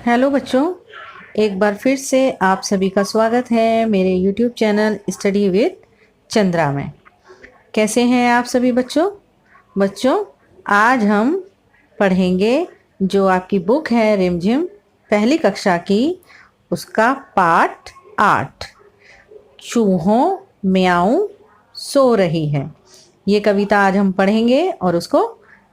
Hello बच्चों, एक बार फिर से आप सभी का स्वागत है मेरे YouTube channel study with Chandra में। कैसे हैं आप सभी बच्चों? बच्चों, आज हम पढ़ेंगे जो आपकी बुक है रिमझिम पहली कक्षा की, उसका पाठ 8 चूहों म्याऊं सो रही है। ये कविता आज हम पढ़ेंगे और उसको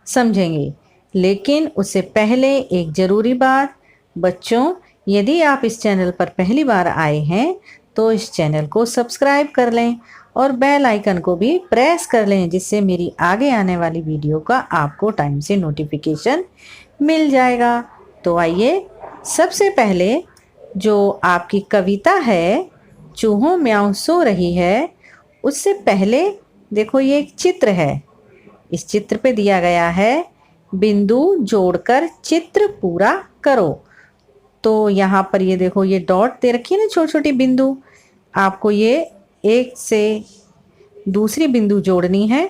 समझेंगे। लेकिन उससे पहले एक ज़रूरी बात, बच्चों, यदि आप इस चैनल पर पहली बार आए हैं तो इस चैनल को सब्सक्राइब कर लें और बेल आइकन को भी प्रेस कर लें, जिससे मेरी आगे आने वाली वीडियो का आपको टाइम से नोटिफिकेशन मिल जाएगा। तो आइए, सबसे पहले जो आपकी कविता है चूहों म्याऊं सो रही है, उससे पहले देखो ये एक चित्र है। इस चित्र पे दिया गया है बिंदु जोड़कर चित्र पूरा करो। तो यहाँ पर ये देखो, ये डॉट दे रखी है ना, छोटी छोटी बिंदु। आपको ये एक से दूसरी बिंदु जोड़नी है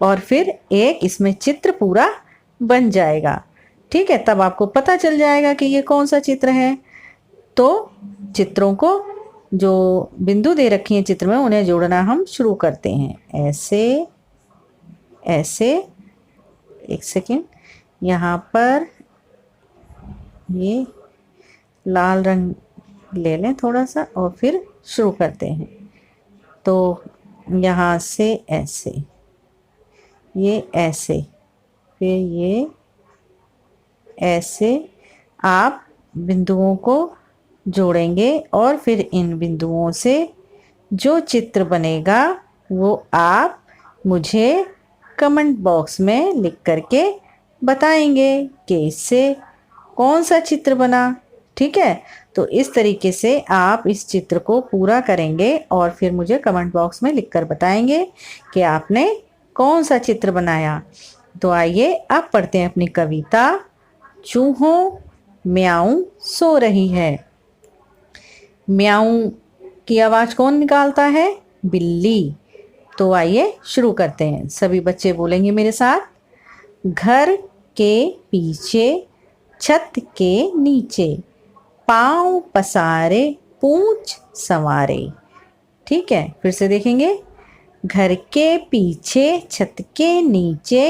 और फिर एक इसमें चित्र पूरा बन जाएगा। ठीक है, तब आपको पता चल जाएगा कि ये कौन सा चित्र है। तो चित्रों को, जो बिंदु दे रखी है चित्र में, उन्हें जोड़ना हम शुरू करते हैं। ऐसे ऐसे, एक सेकेंड, यहाँ पर ये लाल रंग ले लें थोड़ा सा और फिर शुरू करते हैं। तो यहाँ से ऐसे, ये ऐसे, फिर ये ऐसे आप बिंदुओं को जोड़ेंगे और फिर इन बिंदुओं से जो चित्र बनेगा वो आप मुझे कमेंट बॉक्स में लिख करके बताएंगे कि इससे कौन सा चित्र बना। ठीक है, तो इस तरीके से आप इस चित्र को पूरा करेंगे और फिर मुझे कमेंट बॉक्स में लिखकर बताएंगे कि आपने कौन सा चित्र बनाया। तो आइए अब पढ़ते हैं अपनी कविता चूहों म्याऊं सो रही है। म्याऊं की आवाज कौन निकालता है? बिल्ली। तो आइए शुरू करते हैं। सभी बच्चे बोलेंगे मेरे साथ। घर के पीछे छत के नीचे पांव पसारे पूंछ संवारे। ठीक है, फिर से देखेंगे। घर के पीछे छत के नीचे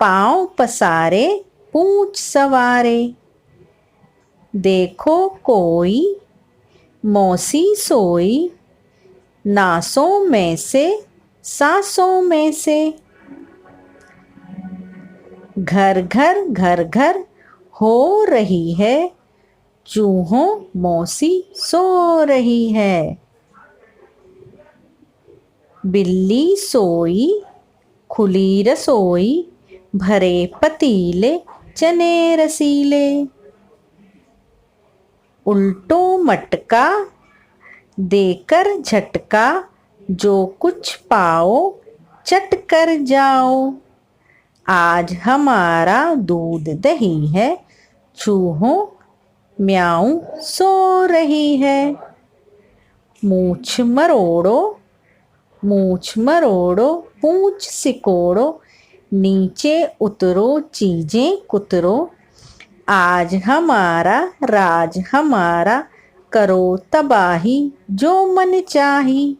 पांव पसारे पूंछ संवारे। देखो कोई मौसी सोई नासों में से सांसों में से। घर घर घर घर हो रही है चूहों मौसी सो रही है। बिल्ली सोई खुली रसोई भरे पतीले चने रसीले। उल्टो मटका देकर झटका जो कुछ पाओ चट कर जाओ। आज हमारा दूध दही है चूहों म्याऊं सो रही है। मूछ मरोड़ो पूंछ सिकोड़ो नीचे उतरो चीजें कुतरो। आज हमारा राज हमारा करो तबाही जो मन चाही।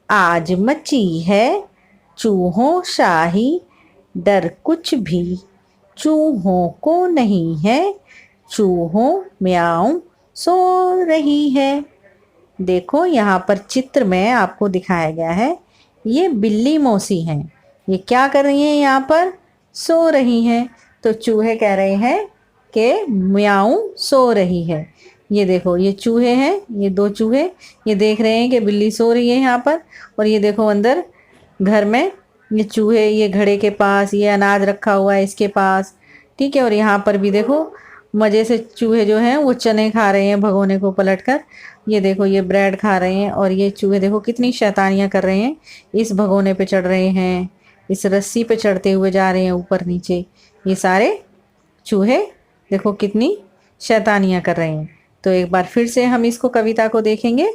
आज मची है चूहों शाही डर कुछ भी चूहों को नहीं है चूहों म्याऊं सो रही है। देखो यहाँ पर चित्र में आपको दिखाया गया है, ये बिल्ली मौसी हैं। ये क्या कर रही हैं? यहाँ पर सो रही हैं। तो चूहे कह रहे हैं कि म्याऊं सो रही है। ये देखो, ये चूहे हैं, ये दो चूहे, ये देख रहे हैं कि बिल्ली सो रही है यहाँ पर। और ये देखो अंदर घर में ये चूहे, ये घड़े के पास ये अनाज रखा हुआ है इसके पास। ठीक है, और यहाँ पर भी देखो मज़े से चूहे जो हैं वो चने खा रहे हैं भगोने को पलटकर। ये देखो, ये ब्रेड खा रहे हैं। और ये चूहे देखो कितनी शैतानियाँ कर रहे हैं। इस भगोने पे चढ़ रहे हैं, इस रस्सी पे चढ़ते हुए जा रहे हैं ऊपर नीचे। ये सारे चूहे देखो कितनी शैतानियाँ कर रहे हैं। तो एक बार फिर से हम इसको कविता को देखेंगे।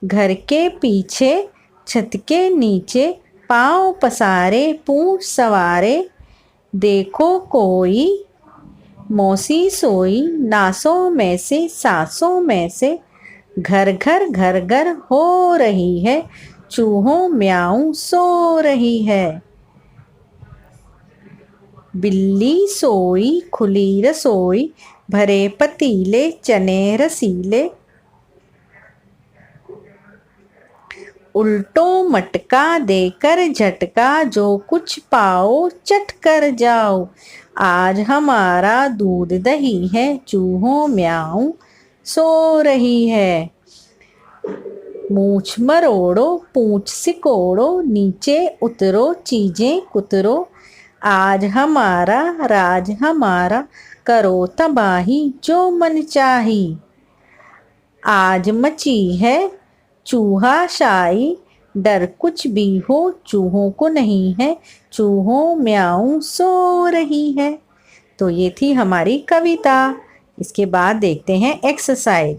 घर के पीछे छत के नीचे पांव पसारे पूंछ सवारे। देखो कोई मौसी सोई नासों में से सांसों में से, घर घर घर घर हो रही है, चूहों म्याऊं सो रही है। बिल्ली सोई खुली रसोई, भरे पतीले चने रसीले, उल्टो मटका देकर झटका, जो कुछ पाओ चट कर जाओ। आज हमारा दूध दही है, चूहों म्याऊं सो रही है। मूछ मरोड़ो पूंछ सिकोड़ो, नीचे उतरो चीजें कुतरो, आज हमारा राज हमारा, करो तबाही जो मन चाही। आज मची है चूहा शाही, डर कुछ भी हो चूहों को नहीं है, चूहों म्याऊं सो रही है। तो ये थी हमारी कविता। इसके बाद देखते हैं एक्सरसाइज।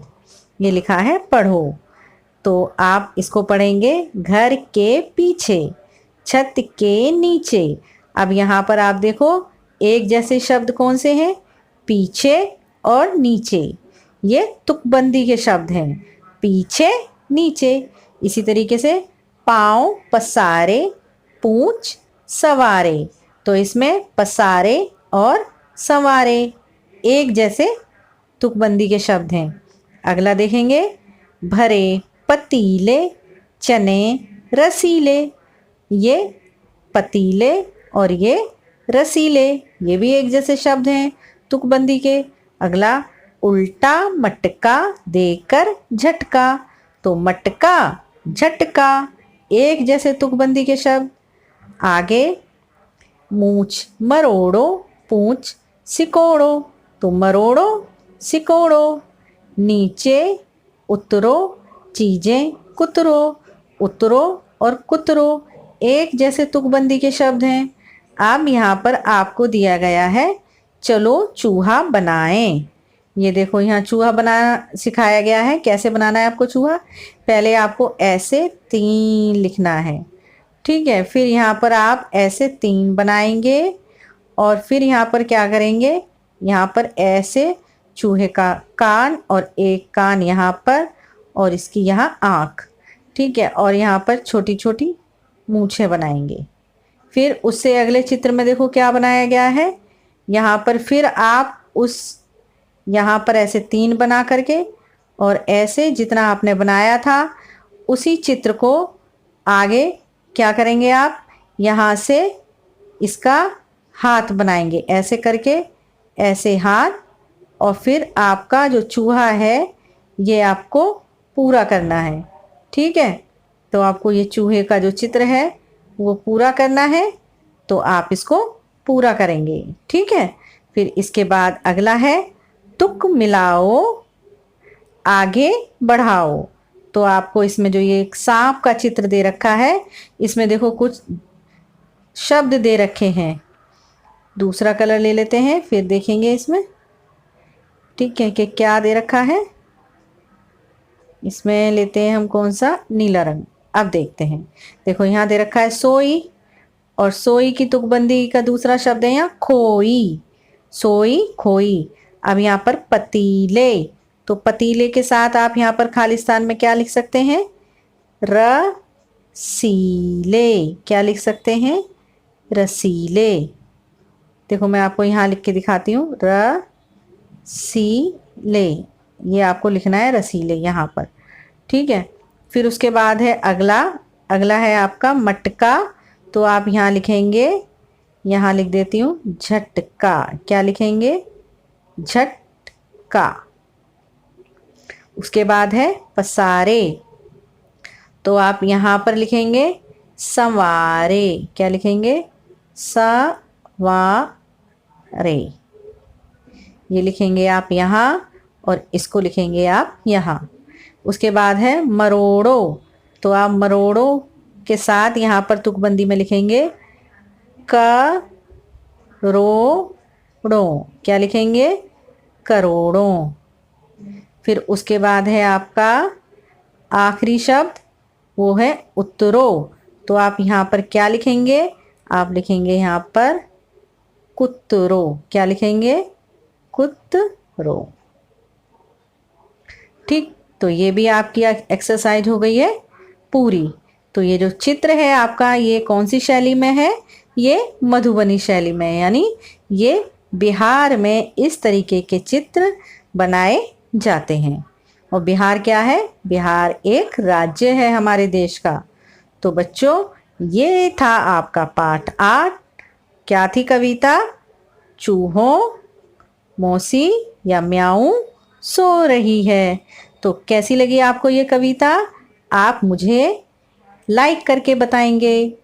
ये लिखा है पढ़ो, तो आप इसको पढ़ेंगे घर के पीछे, छत के नीचे। अब यहाँ पर आप देखो एक जैसे शब्द कौन से हैं, पीछे और नीचे, ये तुकबंदी के शब्द हैं, पीछे नीचे। इसी तरीके से पाँव पसारे पूंछ सवारे, तो इसमें पसारे और सवारे एक जैसे तुकबंदी के शब्द हैं। अगला देखेंगे भरे पतीले चने रसीले, ये पतीले और ये रसीले, ये भी एक जैसे शब्द हैं तुकबंदी के। अगला उल्टा मटका देकर झटका, तो मटका झटका एक जैसे तुकबंदी के शब्द। आगे मूछ मरोड़ो पूंछ सिकोड़ो, तो मरोड़ो सिकोड़ो। नीचे उतरो चीजें कुतरो, उतरो और कुतरो एक जैसे तुकबंदी के शब्द हैं। अब यहाँ पर आपको दिया गया है चलो चूहा बनाएं। ये देखो यहाँ चूहा बनाना सिखाया गया है। कैसे बनाना है आपको चूहा, पहले आपको ऐसे 3 लिखना है, ठीक है। फिर यहाँ पर आप ऐसे 3 बनाएंगे और फिर यहाँ पर क्या करेंगे, यहाँ पर ऐसे चूहे का कान और एक कान यहाँ पर और इसकी यहाँ आँख, ठीक है। और यहाँ पर छोटी छोटी मूछें बनाएंगे। फिर उससे अगले चित्र में देखो क्या बनाया गया है। यहाँ पर फिर आप उस यहाँ पर ऐसे 3 बना करके और ऐसे जितना आपने बनाया था उसी चित्र को आगे क्या करेंगे, आप यहाँ से इसका हाथ बनाएंगे ऐसे करके, ऐसे हाथ। और फिर आपका जो चूहा है ये आपको पूरा करना है, ठीक है। तो आपको ये चूहे का जो चित्र है वो पूरा करना है, तो आप इसको पूरा करेंगे, ठीक है। फिर इसके बाद अगला है तुक मिलाओ आगे बढ़ाओ, तो आपको इसमें जो ये एक सांप का चित्र दे रखा है, इसमें देखो कुछ शब्द दे रखे हैं। दूसरा कलर ले लेते हैं फिर देखेंगे इसमें, ठीक है, कि क्या दे रखा है। इसमें लेते हैं हम कौन सा, नीला रंग। अब देखते हैं, देखो यहाँ दे रखा है सोई, और सोई की तुकबंदी का दूसरा शब्द है यहाँ खोई, सोई खोई। अब यहाँ पर पतीले, तो पतीले के साथ आप यहाँ पर खालिस्तान में क्या लिख सकते हैं, रसीले, क्या लिख सकते हैं, रसीले। देखो मैं आपको यहाँ लिख के दिखाती हूँ, रसीले, ये आपको लिखना है रसीले यहाँ पर, ठीक है। फिर उसके बाद है अगला, अगला है आपका मटका, तो आप यहाँ लिखेंगे, यहाँ लिख देती हूँ झटका, क्या लिखेंगे, झटका। उसके बाद है पसारे, तो आप यहाँ पर लिखेंगे संवारे, क्या लिखेंगे, संवारे, ये लिखेंगे आप यहाँ और इसको लिखेंगे आप यहाँ। उसके बाद है मरोड़ो, तो आप मरोड़ो के साथ यहाँ पर तुकबंदी में लिखेंगे करोड़ों, क्या लिखेंगे, करोड़ों। फिर उसके बाद है आपका आखिरी शब्द, वो है उतरो, तो आप यहाँ पर क्या लिखेंगे, आप लिखेंगे यहाँ पर कुतरो, क्या लिखेंगे, कुत्रो। ठीक, तो ये भी आपकी एक्सरसाइज हो गई है पूरी। तो ये जो चित्र है आपका, ये कौन सी शैली में है? ये मधुबनी शैली में है, यानी ये बिहार में इस तरीके के चित्र बनाए जाते हैं। और बिहार क्या है? बिहार एक राज्य है हमारे देश का। तो बच्चों, ये था आपका पाठ 8। क्या थी कविता? चूहों मौसी या म्याऊं सो रही है। तो कैसी लगी आपको ये कविता? आप मुझे लाइक करके बताएंगे।